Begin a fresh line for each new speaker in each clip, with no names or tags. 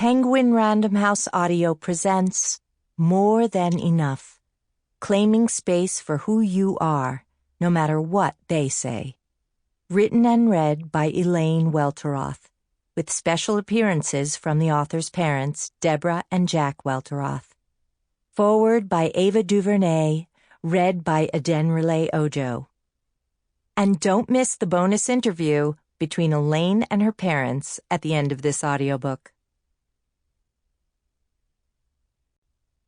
Penguin Random House Audio presents More Than Enough, claiming space for who you are, no matter what they say. Written and read by Elaine Welteroth, with special appearances from the author's parents, Deborah and Jack Welteroth. Foreword by Ava DuVernay, read by Adenrele Ojo. And don't miss the bonus interview between Elaine and her parents at the end of this audiobook.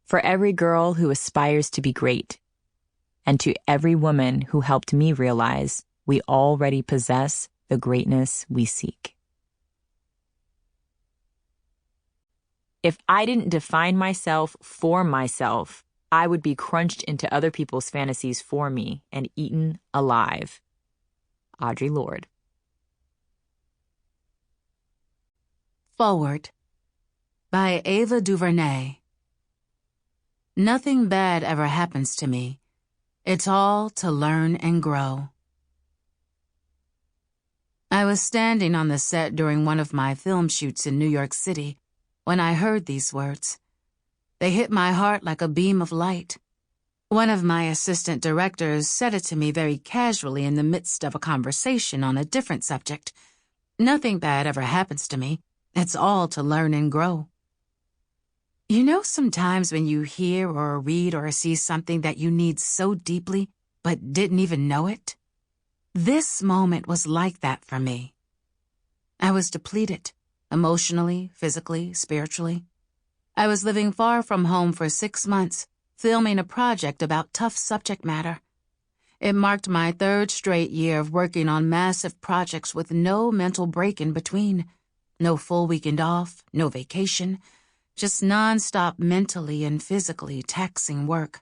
For every girl who aspires to be great, and to every woman who helped me realize we already possess the greatness we seek. If I didn't define myself for myself, I would be crunched into other people's fantasies for me and eaten alive. Audre Lorde.
Forward by Ava DuVernay. Nothing bad ever happens to me. It's all to learn and grow. I was standing on the set during one of my film shoots in New York City when I heard these words. They hit my heart like a beam of light. One of my assistant directors said it to me very casually in the midst of a conversation on a different subject. Nothing bad ever happens to me. It's all to learn and grow. You know, sometimes when you hear or read or see something that you need so deeply but didn't even know it? This moment was like that for me. I was depleted, emotionally, physically, spiritually. I was living far from home for 6 months, filming a project about tough subject matter. It marked my 3rd straight year of working on massive projects with no mental break in between. No full weekend off, no vacation, just nonstop mentally and physically taxing work.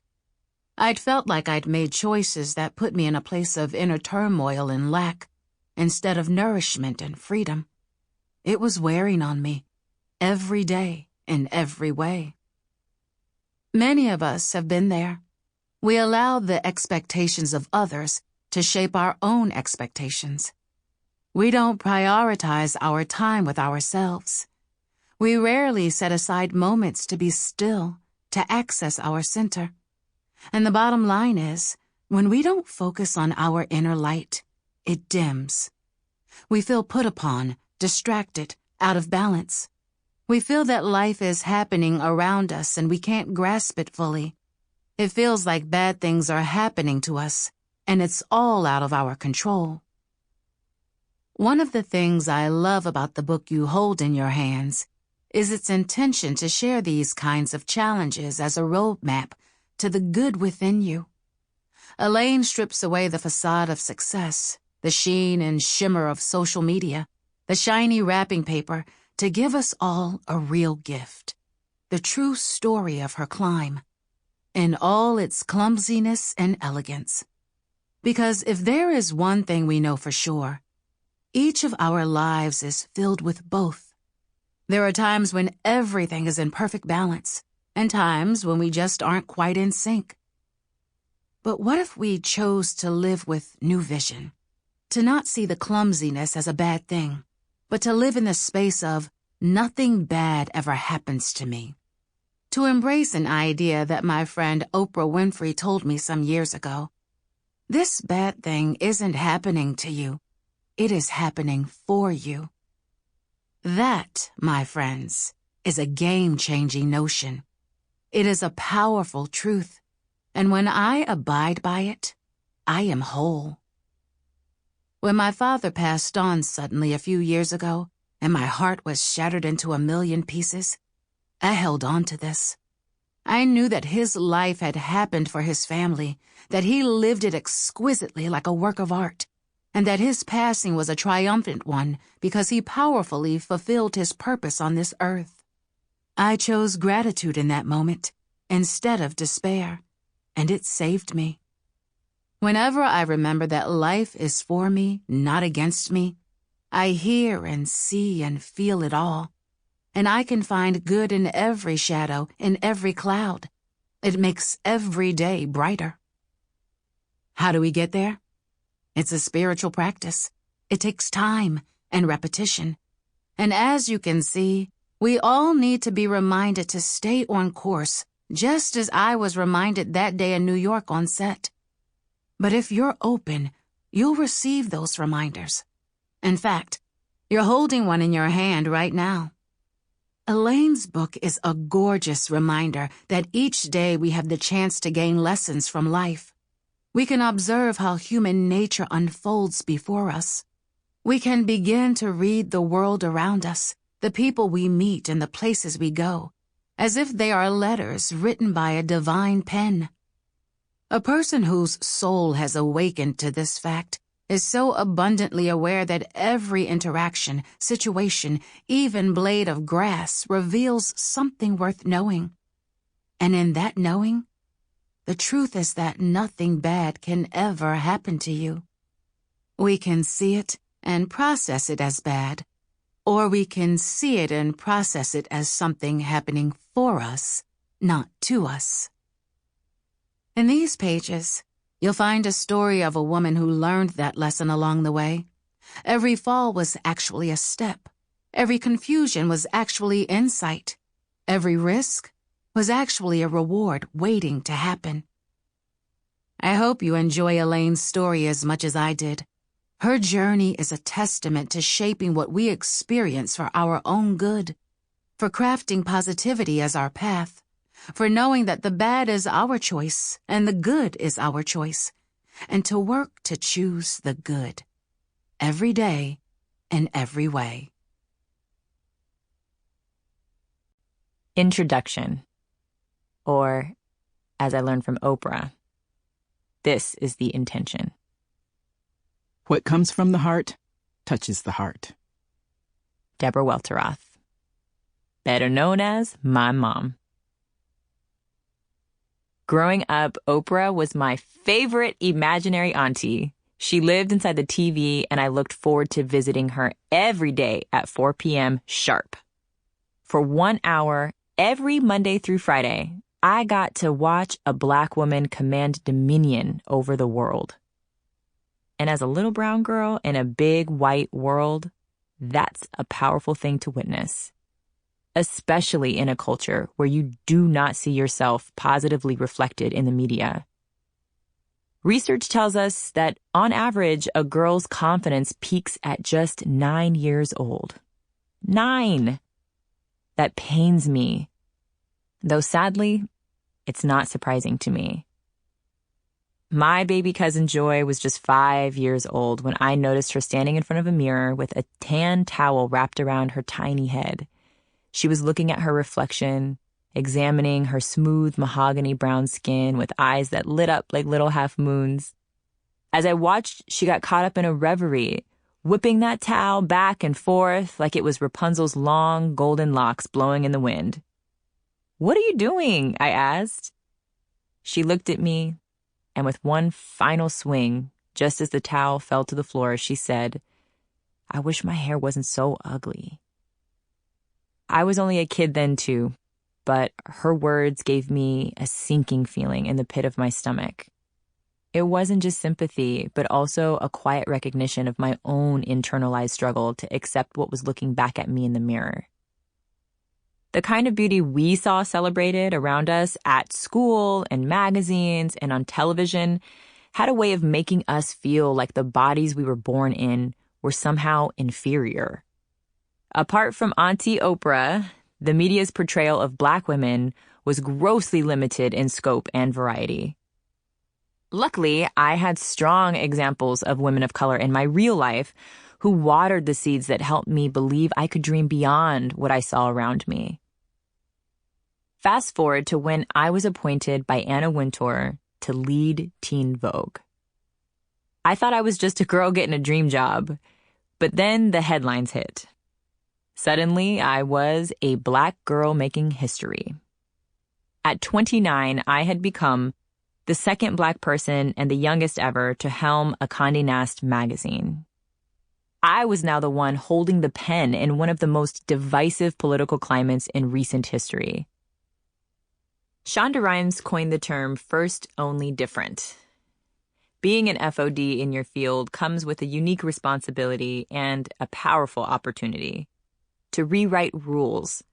I'd felt like I'd made choices that put me in a place of inner turmoil and lack, instead of nourishment and freedom. It was wearing on me, every day, in every way. Many of us have been there. We allow the expectations of others to shape our own expectations. We don't prioritize our time with ourselves. We rarely set aside moments to be still, to access our center. And the bottom line is, when we don't focus on our inner light, it dims. We feel put upon, distracted, out of balance. We feel that life is happening around us and we can't grasp it fully. It feels like bad things are happening to us, and it's all out of our control. One of the things I love about the book you hold in your hands is its intention to share these kinds of challenges as a roadmap to the good within you. Elaine strips away the facade of success, the sheen and shimmer of social media, the shiny wrapping paper, to give us all a real gift, the true story of her climb, in all its clumsiness and elegance. Because if there is one thing we know for sure, each of our lives is filled with both. There are times when everything is in perfect balance, and times when we just aren't quite in sync. But what if we chose to live with new vision? To not see the clumsiness as a bad thing, but to live in the space of nothing bad ever happens to me. To embrace an idea that my friend Oprah Winfrey told me some years ago. This bad thing isn't happening to you. It is happening for you. That, my friends, is a game-changing notion. It is a powerful truth, and when I abide by it, I am whole. When my father passed on suddenly a few years ago, and my heart was shattered into a million pieces, I held on to this. I knew that his life had happened for his family, that he lived it exquisitely like a work of art, and that his passing was a triumphant one because he powerfully fulfilled his purpose on this earth. I chose gratitude in that moment instead of despair, and it saved me. Whenever I remember that life is for me, not against me, I hear and see and feel it all, and I can find good in every shadow, in every cloud. It makes every day brighter. How do we get there? It's a spiritual practice. It takes time and repetition. And as you can see, We all need to be reminded to stay on course, just as I was reminded that day in New York on set. But if you're open, you'll receive those reminders. In fact, you're holding one in your hand right now. Elaine's book is a gorgeous reminder that each day we have the chance to gain lessons from life. We can observe how human nature unfolds before us. We can begin to read the world around us, the people we meet and the places we go, as if they are letters written by a divine pen. A person whose soul has awakened to this fact is so abundantly aware that every interaction, situation, even blade of grass reveals something worth knowing. And in that knowing, the truth is that nothing bad can ever happen to you. We can see it and process it as bad, or we can see it and process it as something happening for us, not to us. In these pages, you'll find a story of a woman who learned that lesson along the way. Every fall was actually a step. Every confusion was actually insight. Every risk was actually a reward waiting to happen. I hope you enjoy Elaine's story as much as I did. Her journey is a testament to shaping what we experience for our own good, for crafting positivity as our path, for knowing that the bad is our choice and the good is our choice, and to work to choose the good, every day in every way.
Introduction. Or, as I learned from Oprah, this is the intention.
What comes from the heart touches the heart.
Deborah Welteroth, better known as my mom. Growing up, Oprah was my favorite imaginary auntie. She lived inside the TV, and I looked forward to visiting her every day at 4 p.m. sharp. For 1 hour, every Monday through Friday, I got to watch a Black woman command dominion over the world. And as a little brown girl in a big white world, that's a powerful thing to witness, especially in a culture where you do not see yourself positively reflected in the media. Research tells us that, on average, a girl's confidence peaks at just 9 years old. 9! That pains me, though sadly, it's not surprising to me. My baby cousin Joy was just 5 years old when I noticed her standing in front of a mirror with a tan towel wrapped around her tiny head. She was looking at her reflection, examining her smooth mahogany brown skin with eyes that lit up like little half moons. As I watched, she got caught up in a reverie, whipping that towel back and forth like it was Rapunzel's long golden locks blowing in the wind. "What are you doing?" I asked. She looked at me, and with one final swing, just as the towel fell to the floor, she said, "I wish my hair wasn't so ugly." I was only a kid then too, but her words gave me a sinking feeling in the pit of my stomach. It wasn't just sympathy, but also a quiet recognition of my own internalized struggle to accept what was looking back at me in the mirror. The kind of beauty we saw celebrated around us at school and magazines and on television had a way of making us feel like the bodies we were born in were somehow inferior. Apart from Auntie Oprah, the media's portrayal of Black women was grossly limited in scope and variety. Luckily, I had strong examples of women of color in my real life who watered the seeds that helped me believe I could dream beyond what I saw around me. Fast forward to when I was appointed by Anna Wintour to lead Teen Vogue. I thought I was just a girl getting a dream job, but then the headlines hit. Suddenly, I was a Black girl making history. At 29, I had become the second Black person and the youngest ever to helm a Condé Nast magazine. I was now the one holding the pen in one of the most divisive political climates in recent history. Shonda Rhimes coined the term first only different. Being an FOD in your field comes with a unique responsibility and a powerful opportunity to rewrite rules,